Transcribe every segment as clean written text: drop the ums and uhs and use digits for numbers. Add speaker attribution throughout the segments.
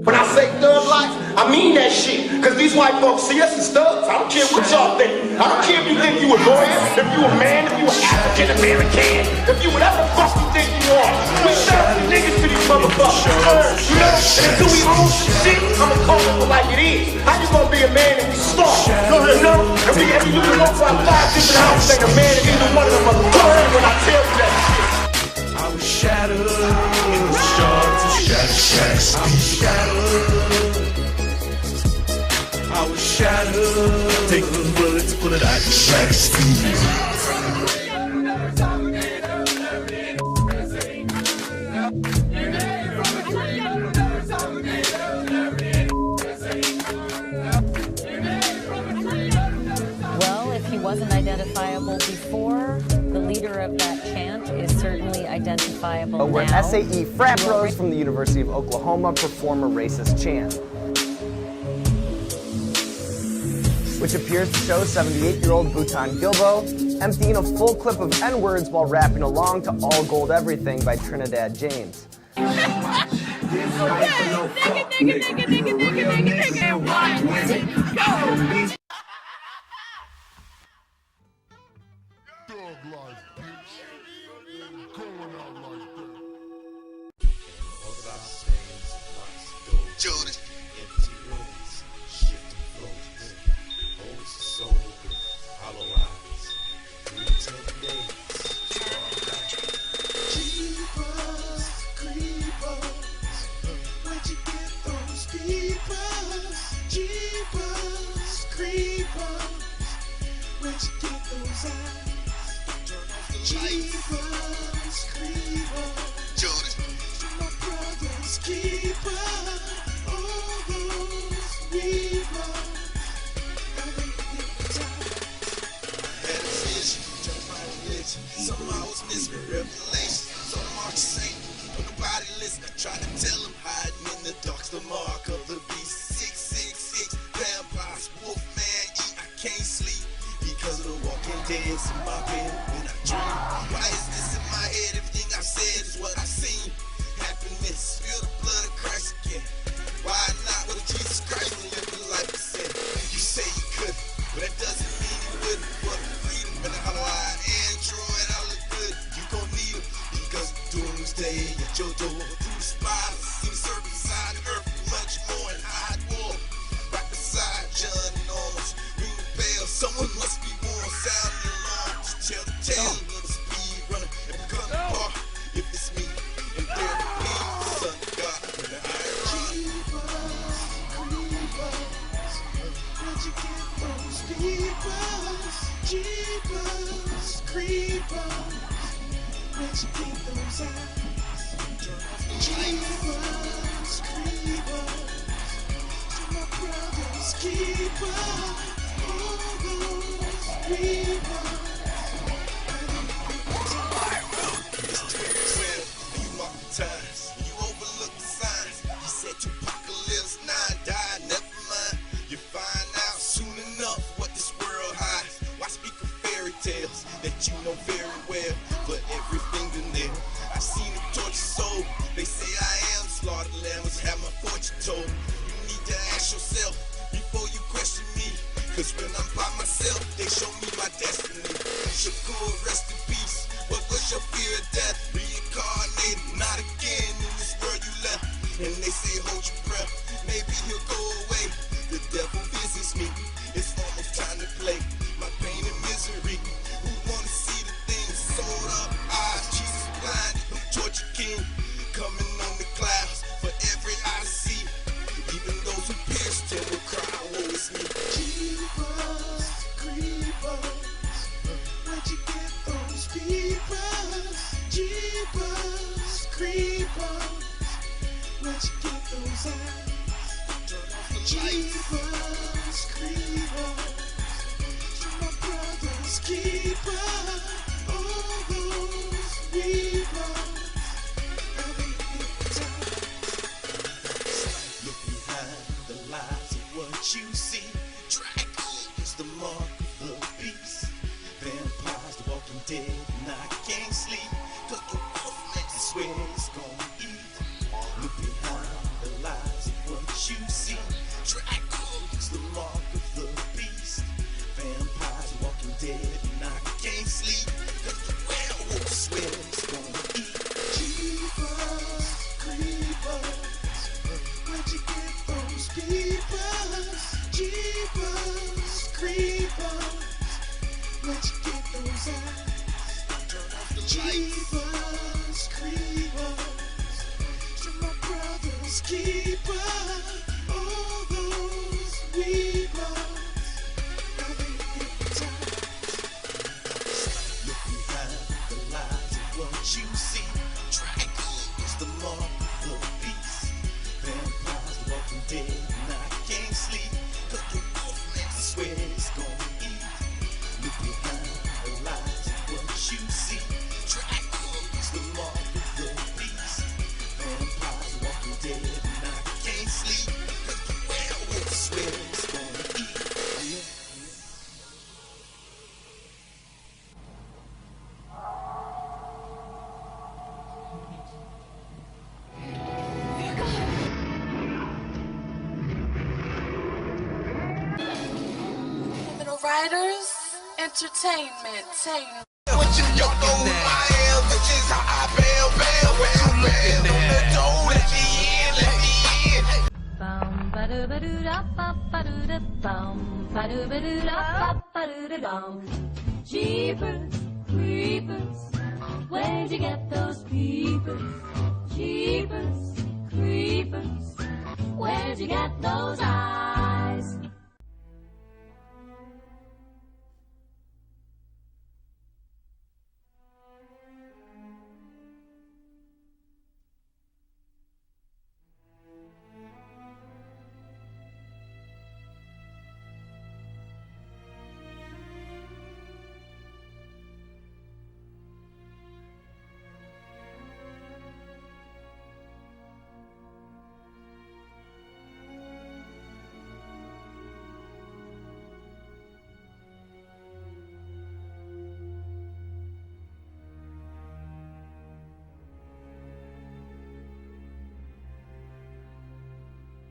Speaker 1: When I say thug life, I mean that shit. Cause these white folks see us as thugs. I don't care what y'all think. I don't care if you think you a lawyer, if you a man, if you an African American, if you whatever the fuck you think you are. We serve the niggas to these motherfuckers. You know? And until we own some shit, I'ma call it like it is. How you gonna be a man if we starve? You know? And we can go for 5 different houses ain't a man in either one of them motherfuckers when I tell you that shit.
Speaker 2: I was shattered, in the shards of shattered. I was shattered. I was shattered. Take the bullets, pull it out,
Speaker 3: Well, if he wasn't identifiable before, the leader of that chant is certainly identifiable now.
Speaker 4: Where SAE frat bros from the University of Oklahoma perform a racist chant, which appears to show 78-year-old Baton emptying a full clip of N-words while rapping along to All Gold Everything by Trinidad James.
Speaker 2: Jordan. Empty rooms, shifting floors, holes soul, hollow eyes, 310 days, Jeepers, creepers, where'd you get those peepers? Jeepers, creepers, where'd you get those eyes? Jeepers, creepers, Jordan, my brother's keeper. Somehow I was missing revelation. Some mark saint, but nobody listen. I tried to tell him hiding in the dark's the mark of the beast. 666 vampires, wolf man, eat. I can't sleep because of the walking dead in my bed when I dream. Why is this in my head? Everything I've said is what I've seen. Happiness, feel the blood of Christ again. Why not? What if Jesus Christ would live the life of sin? You say you could, but that doesn't mean you wouldn't. What freedom and how do I Android, I look good. You gon' need them because doomsday at your door. Through the spiders, see the serpent side of earth, much more in high war. Right beside John and Norman's ring the bell. Someone must be warned, sound the alarm. Just tell the tale of the speed runner and become the bar. If it's me, and there to be the son of God when the iron where'd you get those peepers? Jeepers, creepers, where'd you get those eyes? Jeepers, creepers, my brother's keeper. All those creepers. You mark the times, you overlook the signs. You said apocalypse, now die, never mind. You find out soon enough what this world hides. Why speak of fairy tales that you know very well? But everything in there, I seen a tortured soul. They say I am slaughtered lambs, have my fortune told. You need to ask yourself before you question me. Cause when I'm by myself, they show me my destiny. Shakur, rest in peace. What was your fear of death? Reincarnated, not again in this world you left. And they say hold your breath, maybe he'll go away. The devil visits me, it's almost time to play. My pain and misery, who wanna see the things sold up? Jesus blinded, torture king, coming on the clouds for every eye to see. Even those who pierced him will cry, woe is me. Jeepers, creepers, where'd you get those peepers? Jeepers, creepers, where'd you get those eyes? Jeepers, creepers, my brother's keeper. All those weepers. Look behind the lies of what you see. Dragon is the mark of the beast. Vampires, the walking dead, and I can't sleep. Cause the wolf Jeepers, creepers, you're my brother's keeper. All those weepers, now they hypnotize. Look behind the lies of what you see. Dracula's the mark of the beast. Vampires walking dead and I can't sleep. Cause the wolf makes us swear it's gonna eat. Look behind the lies of what you see. Dracula's the mark of the beast. Vampires walking dead and I can't sleep. Cause the werewolf swear it's gonna eat.
Speaker 5: Criminal Writers Entertainment.
Speaker 2: What you don't know who I am, this is how I bail. What you looking at? Don't let me in, let me in.
Speaker 3: Bum ba doo ba doo da ba ba doo da bum ba doo ba doo da ba ba doo da dum. Jeepers, creepers, where'd you get those peepers? Jeepers, creepers, where'd you get those eyes?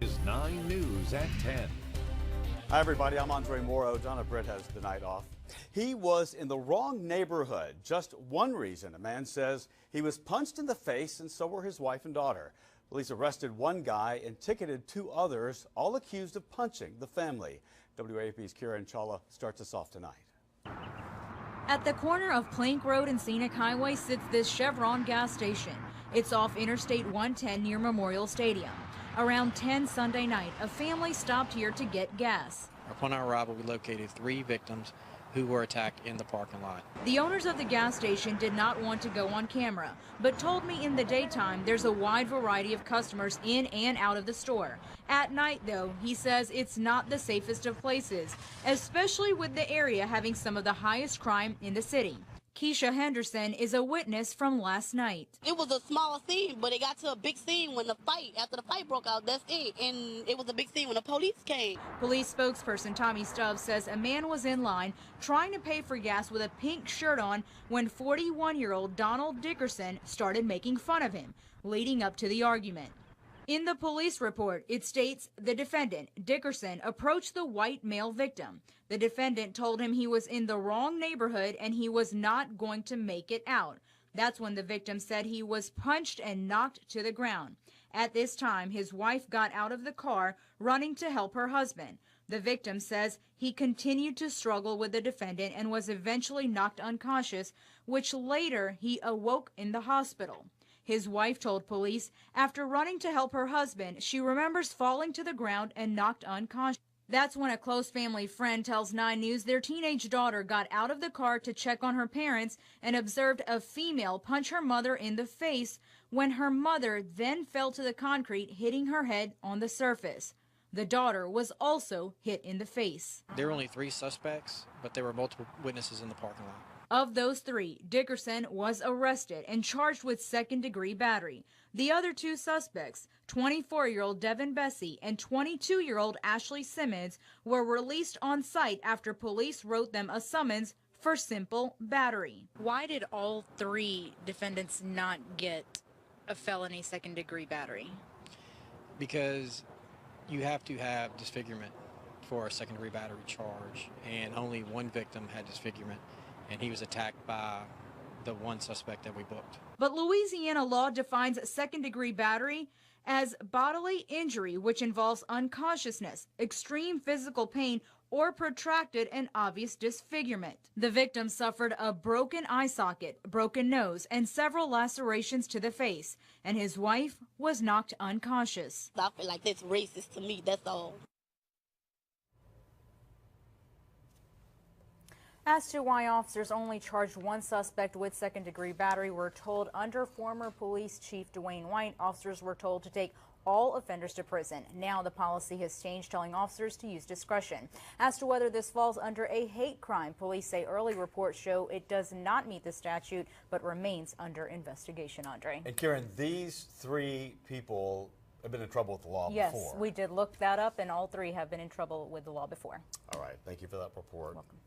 Speaker 6: Is 9 News at 10.
Speaker 7: Hi, everybody. I'm Andre Morrow. Donna Britt has the night off. He was in the wrong neighborhood. Just one reason. A man says he was punched in the face, and so were his wife and daughter. Police arrested one guy and ticketed 2 others, all accused of punching the family. WAP's Kira Inchala starts us off tonight.
Speaker 8: At the corner of Plank Road and Scenic Highway sits this Chevron gas station. It's off Interstate 110 near Memorial Stadium. Around 10 Sunday night, a family stopped here to get gas.
Speaker 9: Upon our arrival, we located 3 victims who were attacked in the parking lot.
Speaker 8: The owners of the gas station did not want to go on camera, but told me in the daytime there's a wide variety of customers in and out of the store. At night, though, he says it's not the safest of places, especially with the area having some of the highest crime in the city. Keisha Henderson is a witness from last night.
Speaker 10: It was a small scene, but it got to a big scene when after the fight broke out, that's it. And it was a big scene when the police came.
Speaker 8: Police spokesperson Tommy Stubbs says a man was in line trying to pay for gas with a pink shirt on when 41-year-old Donald Dickerson started making fun of him, leading up to the argument. In the police report, it states the defendant, Dickerson, approached the white male victim. The defendant told him he was in the wrong neighborhood and he was not going to make it out. That's when the victim said he was punched and knocked to the ground. At this time, his wife got out of the car, running to help her husband. The victim says he continued to struggle with the defendant and was eventually knocked unconscious, which later he awoke in the hospital. His wife told police after running to help her husband, she remembers falling to the ground and knocked unconscious. That's when a close family friend tells 9 News their teenage daughter got out of the car to check on her parents and observed a female punch her mother in the face when her mother then fell to the concrete, hitting her head on the surface. The daughter was also hit in the face.
Speaker 9: There were only 3 suspects, but there were multiple witnesses in the parking lot.
Speaker 8: Of those 3, Dickerson was arrested and charged with second-degree battery. The other 2 suspects, 24-year-old Devin Bessie and 22-year-old Ashley Simmons, were released on site after police wrote them a summons for simple battery.
Speaker 11: Why did all 3 defendants not get a felony second-degree battery?
Speaker 9: Because you have to have disfigurement for a second-degree battery charge, and only 1 victim had disfigurement. And he was attacked by the 1 suspect that we booked.
Speaker 8: But Louisiana law defines second-degree battery as bodily injury which involves unconsciousness, extreme physical pain, or protracted and obvious disfigurement. The victim suffered a broken eye socket, broken nose, and several lacerations to the face, and his wife was knocked unconscious.
Speaker 10: I feel like that's racist to me, that's all.
Speaker 8: As to why officers only charged one suspect with second-degree battery, we're told under former police chief Dwayne White, officers were told to take all offenders to prison. Now the policy has changed, telling officers to use discretion. As to whether this falls under a hate crime, police say early reports show it does not meet the statute, but remains under investigation, Andre.
Speaker 7: And Karen, these three people have been in trouble with the law
Speaker 8: yes,
Speaker 7: before.
Speaker 8: Yes, we did look that up, and all three have been in trouble with the law before.
Speaker 7: All right, thank you for that report.
Speaker 8: Welcome.